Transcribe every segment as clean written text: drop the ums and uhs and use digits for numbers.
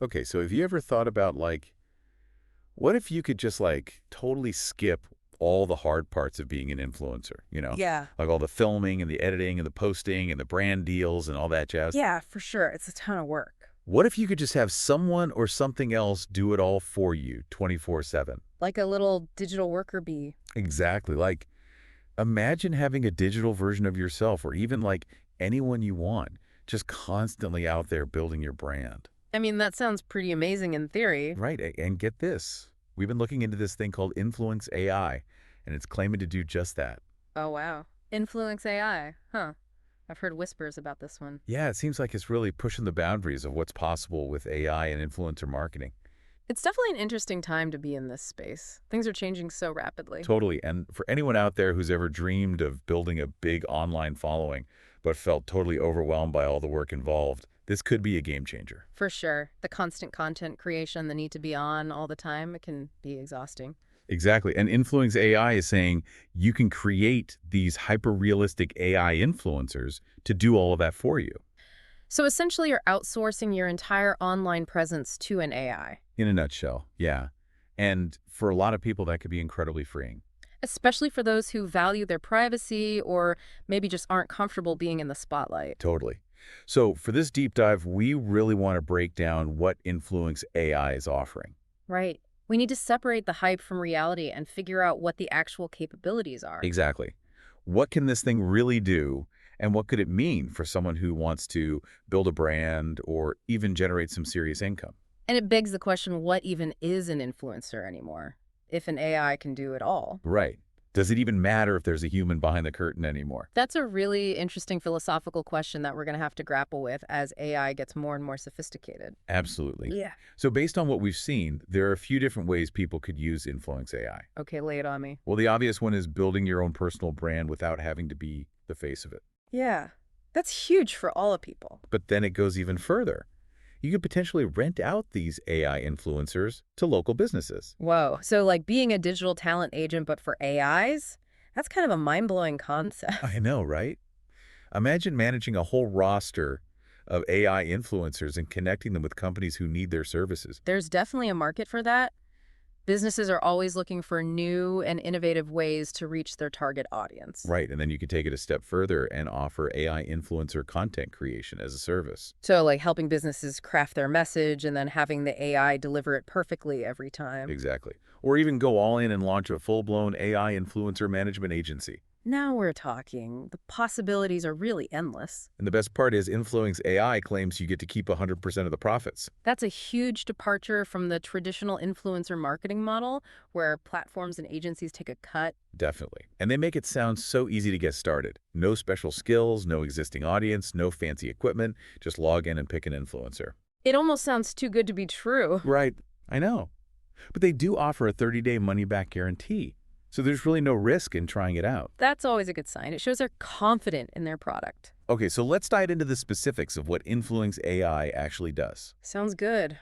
Okay, so have you ever thought about what if you could just totally skip all the hard parts of being an influencer, Yeah. Like all the filming and the editing and the posting and the brand deals and all that jazz? Yeah, for sure. It's a ton of work. What if you could just have someone or something else do it all for you 24/7? Like a little digital worker bee. Exactly. Imagine having a digital version of yourself or even anyone you want, just constantly out there building your brand. I mean, that sounds pretty amazing in theory. Right. And get this. We've been looking into this thing called Influenx AI, and it's claiming to do just that. Oh, wow. Influenx AI. Huh. I've heard whispers about this one. Yeah, it seems like it's really pushing the boundaries of what's possible with AI and influencer marketing. It's definitely an interesting time to be in this space. Things are changing so rapidly. Totally. And for anyone out there who's ever dreamed of building a big online following, but felt totally overwhelmed by all the work involved, this could be a game changer. For sure. The constant content creation, the need to be on all the time, it can be exhausting. Exactly. And Influence AI is saying you can create these hyper-realistic AI influencers to do all of that for you. So essentially, you're outsourcing your entire online presence to an AI, In a nutshell, yeah. And for a lot of people, that could be incredibly freeing. especially for those who value their privacy or maybe just aren't comfortable being in the spotlight. Totally. So for this deep dive, we really want to break down what Influence AI is offering. Right. We need to separate the hype from reality and figure out what the actual capabilities are. Exactly. What can this thing really do, and what could it mean for someone who wants to build a brand or even generate some serious income? And it begs the question, what even is an influencer anymore, if an AI can do it all? Right. Does it even matter if there's a human behind the curtain anymore? That's a really interesting philosophical question that we're going to have to grapple with as AI gets more and more sophisticated. Absolutely. Yeah. So based on what we've seen, there are a few different ways people could use Influence AI. Okay, lay it on me. Well, the obvious one is building your own personal brand without having to be the face of it. Yeah, that's huge for all of people. But then it goes even further. You could potentially rent out these AI influencers to local businesses. Whoa. So, like being a digital talent agent, but for AIs? That's kind of a mind blowing concept. I know, right? Imagine managing a whole roster of AI influencers and connecting them with companies who need their services. There's definitely a market for that. Businesses are always looking for new and innovative ways to reach their target audience. Right, and then you could take it a step further and offer AI influencer content creation as a service. So, like helping businesses craft their message and then having the AI deliver it perfectly every time. Exactly. Or even go all in and launch a full-blown AI influencer management agency. Now we're talking. The possibilities are really endless. And the best part is Influence AI claims you get to keep 100% of the profits. That's a huge departure from the traditional influencer marketing model where platforms and agencies take a cut. Definitely. And they make it sound so easy to get started. No special skills, no existing audience, no fancy equipment. Just log in and pick an influencer. It almost sounds too good to be true. Right. I know. But they do offer a 30-day money-back guarantee. So there's really no risk in trying it out. That's always a good sign. It shows they're confident in their product. Okay, so let's dive into the specifics of what Influence AI actually does. Sounds good.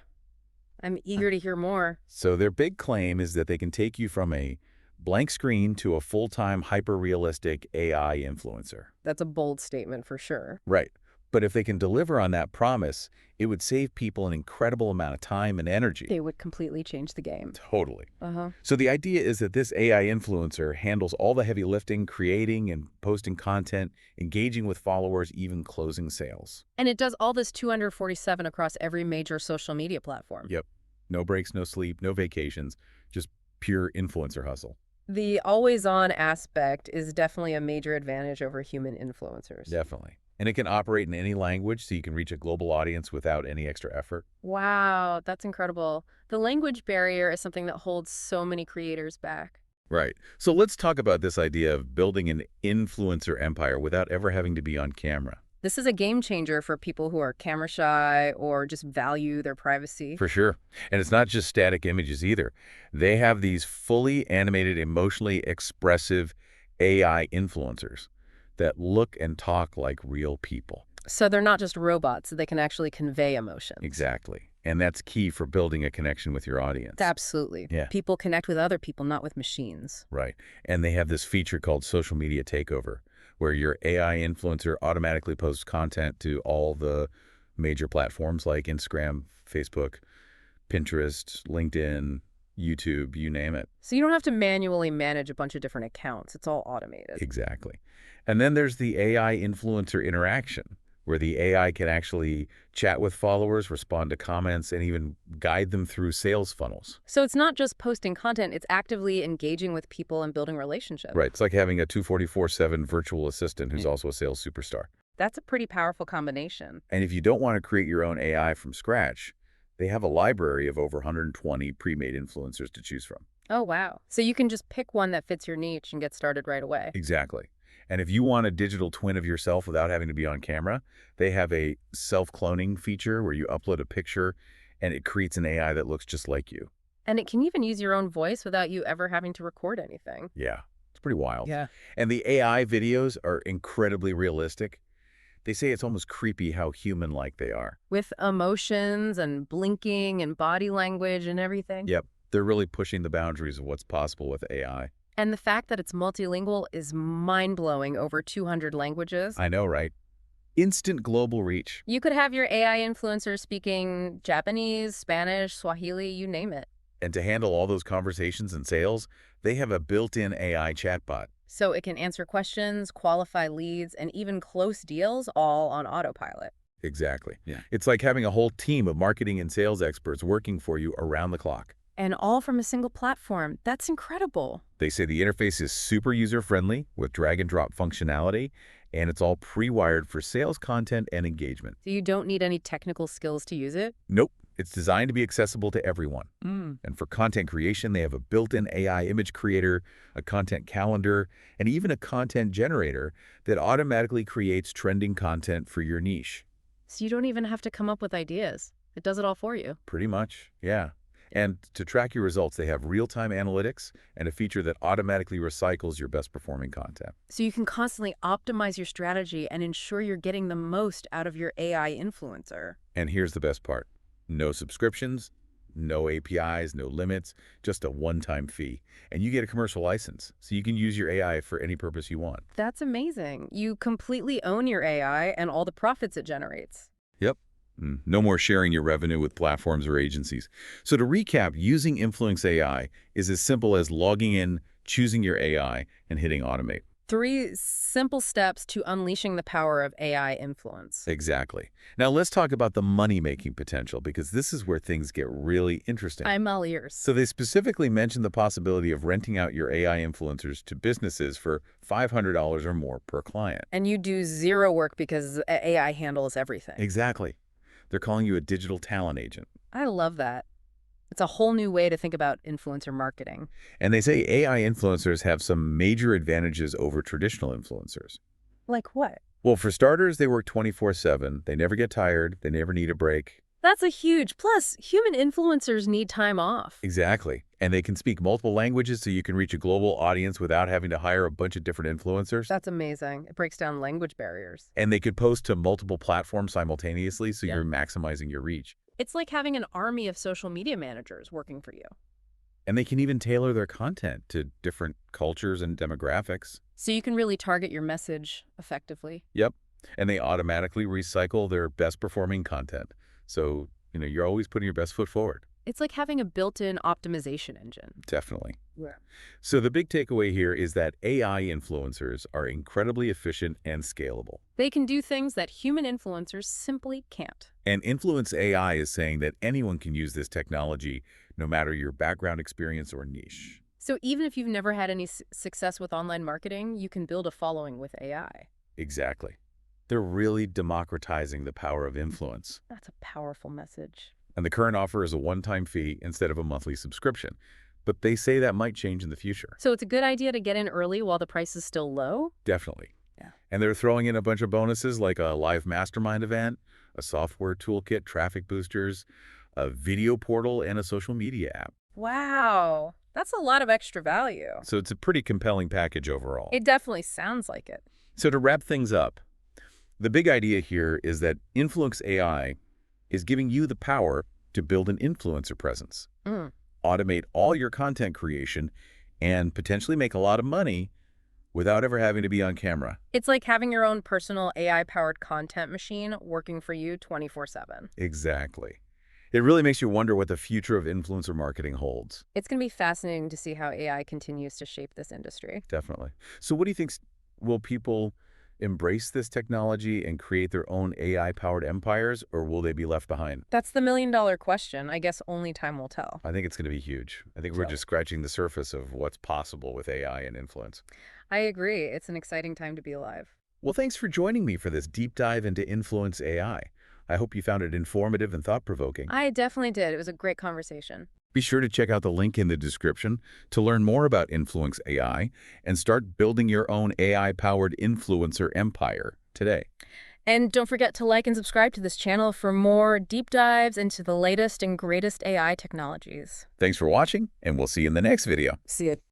I'm eager to hear more. So their big claim is that they can take you from a blank screen to a full-time hyper-realistic AI influencer. That's a bold statement for sure. Right. But if they can deliver on that promise, it would save people an incredible amount of time and energy. They would completely change the game. Totally. Uh-huh. So the idea is that this AI influencer handles all the heavy lifting, creating and posting content, engaging with followers, even closing sales. And it does all this 247 across every major social media platform. Yep. No breaks, no sleep, no vacations, just pure influencer hustle. The always-on aspect is definitely a major advantage over human influencers. Definitely. And it can operate in any language, so you can reach a global audience without any extra effort. Wow, that's incredible. The language barrier is something that holds so many creators back. Right. So let's talk about this idea of building an influencer empire without ever having to be on camera. This is a game changer for people who are camera shy or just value their privacy. For sure. And it's not just static images either. They have these fully animated, emotionally expressive AI influencers that look and talk like real people. So they're not just robots, they can actually convey emotions. Exactly. And that's key for building a connection with your audience. Absolutely. Yeah. People connect with other people, not with machines. Right. And they have this feature called social media takeover, where your AI influencer automatically posts content to all the major platforms like Instagram, Facebook, Pinterest, LinkedIn, YouTube, you name it. So you don't have to manually manage a bunch of different accounts. It's all automated. Exactly. And then there's the AI influencer interaction, where the AI can actually chat with followers, respond to comments, and even guide them through sales funnels. So it's not just posting content, it's actively engaging with people and building relationships. Right. It's like having a 244/7 virtual assistant who's also a sales superstar. That's a pretty powerful combination. And if you don't want to create your own AI from scratch, they have a library of over 120 pre-made influencers to choose from. Oh, wow. So you can just pick one that fits your niche and get started right away. Exactly. And if you want a digital twin of yourself without having to be on camera, they have a self-cloning feature where you upload a picture and it creates an AI that looks just like you. And it can even use your own voice without you ever having to record anything. Yeah, it's pretty wild. Yeah. And the AI videos are incredibly realistic. They say it's almost creepy how human-like they are. With emotions and blinking and body language and everything. Yep, they're really pushing the boundaries of what's possible with AI. And the fact that it's multilingual is mind-blowing, over 200 languages. I know, right? Instant global reach. You could have your AI influencer speaking Japanese, Spanish, Swahili, you name it. And to handle all those conversations and sales, they have a built-in AI chatbot. So it can answer questions, qualify leads, and even close deals all on autopilot. Exactly. Yeah. It's like having a whole team of marketing and sales experts working for you around the clock. And all from a single platform. That's incredible. They say the interface is super user-friendly with drag-and-drop functionality, and it's all pre-wired for sales content and engagement. So you don't need any technical skills to use it? Nope. It's designed to be accessible to everyone. And for content creation, they have a built-in AI image creator, a content calendar, and even a content generator that automatically creates trending content for your niche. So you don't even have to come up with ideas. It does it all for you. Pretty much, yeah. And to track your results, they have real-time analytics and a feature that automatically recycles your best-performing content. So you can constantly optimize your strategy and ensure you're getting the most out of your AI influencer. And here's the best part. No subscriptions, no APIs, no limits, just a one-time fee. And you get a commercial license, so you can use your AI for any purpose you want. That's amazing. You completely own your AI and all the profits it generates. Yep. No more sharing your revenue with platforms or agencies. So to recap, using Influenx AI is as simple as logging in, choosing your AI, and hitting automate. 3 simple steps to unleashing the power of AI influence. Exactly. Now let's talk about the money-making potential, because this is where things get really interesting. I'm all ears. So they specifically mentioned the possibility of renting out your AI influencers to businesses for $500 or more per client. And you do zero work because AI handles everything. Exactly. They're calling you a digital talent agent. I love that. It's a whole new way to think about influencer marketing. And they say AI influencers have some major advantages over traditional influencers. Like what? Well, for starters, they work 24/7. They never get tired. They never need a break. That's a huge plus. Human influencers need time off. Exactly. And they can speak multiple languages, so you can reach a global audience without having to hire a bunch of different influencers. That's amazing. It breaks down language barriers. And they could post to multiple platforms simultaneously, so Yeah. you're maximizing your reach. It's like having an army of social media managers working for you. And they can even tailor their content to different cultures and demographics. So you can really target your message effectively. Yep. And they automatically recycle their best performing content. So, you're always putting your best foot forward. It's like having a built-in optimization engine. Definitely. Yeah. So the big takeaway here is that AI influencers are incredibly efficient and scalable. They can do things that human influencers simply can't. And Influenx AI is saying that anyone can use this technology, no matter your background experience or niche. So even if you've never had any success with online marketing, you can build a following with AI. Exactly. They're really democratizing the power of influence. That's a powerful message. And the current offer is a one-time fee instead of a monthly subscription. But they say that might change in the future. So it's a good idea to get in early while the price is still low? Definitely. Yeah. And they're throwing in a bunch of bonuses like a live mastermind event, a software toolkit, traffic boosters, a video portal, and a social media app. Wow. That's a lot of extra value. So it's a pretty compelling package overall. It definitely sounds like it. So to wrap things up, the big idea here is that Influenx AI is giving you the power to build an influencer presence, automate all your content creation, and potentially make a lot of money without ever having to be on camera. It's like having your own personal AI-powered content machine working for you 24/7. Exactly. It really makes you wonder what the future of influencer marketing holds. It's going to be fascinating to see how AI continues to shape this industry. Definitely. So what do you think, will people embrace this technology and create their own AI-powered empires, or will they be left behind? That's the million-dollar question. I guess only time will tell. I think it's going to be huge. I think we're So, just scratching the surface of what's possible with AI and influence. I agree. It's an exciting time to be alive. Well, thanks for joining me for this deep dive into Influence AI. I hope you found it informative and thought-provoking. I definitely did. It was a great conversation. Be sure to check out the link in the description to learn more about Influence AI and start building your own AI-powered influencer empire today. And don't forget to like and subscribe to this channel for more deep dives into the latest and greatest AI technologies. Thanks for watching, and we'll see you in the next video. See you.